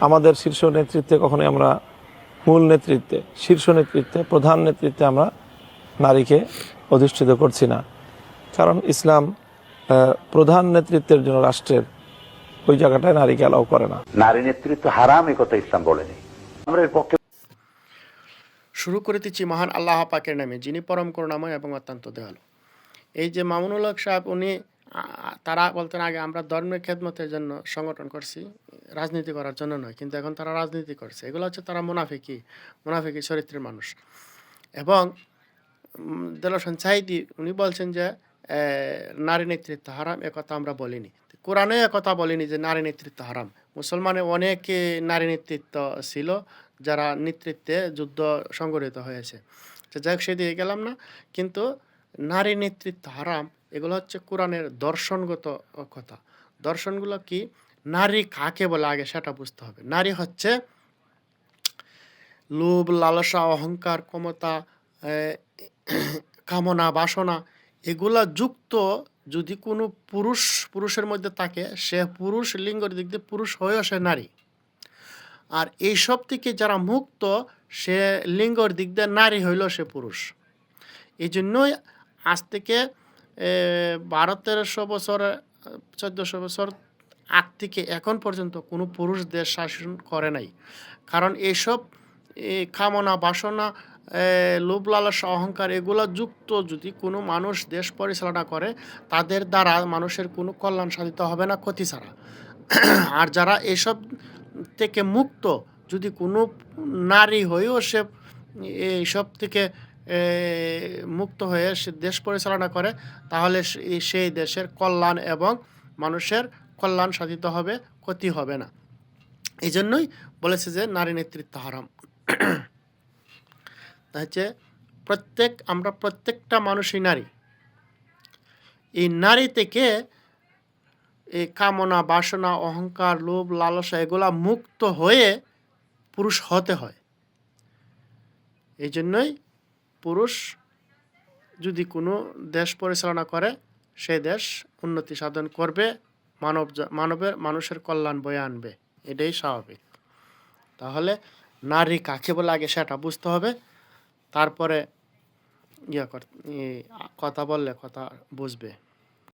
আমাদের শীর্ষ নেতৃত্বে কখনোই আমরা মূল নেতৃত্বে, শীর্ষ নেতৃত্বে, প্রধান নেতৃত্বে আমরা নারীকে অধিষ্ঠিত করছি না। কারণ ইসলাম প্রধান নেতৃত্বের জন্য রাষ্ট্রের ওই জায়গাটায় নারীকে অ্যালাউ করে না। নারী নেতৃত্ব হারাম, এ কথা ইসলাম বলেনি। আমরা এর পক্ষে। শুরু করিতেছি মহান আল্লাহ পাকের নামে, যিনি পরম করুণাময় এবং অত্যন্ত দয়ালু। এই যে মামুনুল হক সাহেব, উনি তারা বলতেন আগে আমরা ধর্মের খেদমতের জন্য সংগঠন করছি, রাজনীতি করার জন্য নয়, কিন্তু এখন তারা রাজনীতি করছে। এগুলো হচ্ছে তারা মুনাফিকি চরিত্রের মানুষ। এবং দেলোয়ার হোসেন সাঈদী উনি বলছেন যে নারী নেতৃত্ব হারাম, একথা আমরা বলিনি। কোরআনে একথা বলিনি যে নারী নেতৃত্ব হারাম। মুসলমানে অনেক নারী নেতৃত্ব ছিল যারা নেতৃত্বে যুদ্ধ সংগঠিত হয়েছে। যাই হোক, সেদিকে গেলাম না। কিন্তু নারী নেতৃত্ব হারাম, এগুলো হচ্ছে কোরআনের দর্শনগত কথা। দর্শনগুলো কি? নারী কাকে বলে আগে সেটা বুঝতে হবে। নারী হচ্ছে লোভ, লালসা, অহংকার, ক্ষমতা, কামনা, বাসনা এগুলা যুক্ত যদি কোনো পুরুষের মধ্যে থাকে, সে পুরুষ লিঙ্গের দিক দিয়ে পুরুষ হয়েও সে নারী। আর এইসব থেকে যারা মুক্ত, সে লিঙ্গর দিক দিয়ে নারী হইলেও সে পুরুষ। এই জন্যই আজ থেকে 1200-1300 বছর, 1400 বছর আগ থেকে এখন পর্যন্ত কোনো পুরুষ দেশ শাসন করে নাই। কারণ এইসব কামনা, বাসনা, লোভ, লালসা, অহংকার এগুলো যুক্ত যদি কোনো মানুষ দেশ পরিচালনা করে, তাদের দ্বারা মানুষের কোনো কল্যাণ সাধিত হবে না, ক্ষতি ছাড়া। আর যারা এসব থেকে মুক্ত, যদি কোনো নারী হয়েও সে এইসব থেকে মুক্ত হয়ে সে দেশ পরিচালনা করে, তাহলে সেই দেশের কল্যাণ এবং মানুষের কল্যাণ সাধিত হবে, ক্ষতি হবে না। এই জন্যই বলেছে যে নারী নেতৃত্ব হারাম। হচ্ছে আমরা প্রত্যেকটা মানুষই নারী। এই নারী থেকে এই কামনা, বাসনা, অহংকার, লোভ, লালসা এগুলা মুক্ত হয়ে পুরুষ হতে হয়। এই জন্যই পুরুষ যদি কোনো দেশ পরিচালনা করে, সেই দেশ উন্নতি সাধন করবে, মানুষের কল্যাণ বয়ে আনবে, এটাই স্বাভাবিক। তাহলে নারী কাকে বলে আগে সেটা বুঝতে হবে, তারপরে কথা বললে কথা বুঝবে।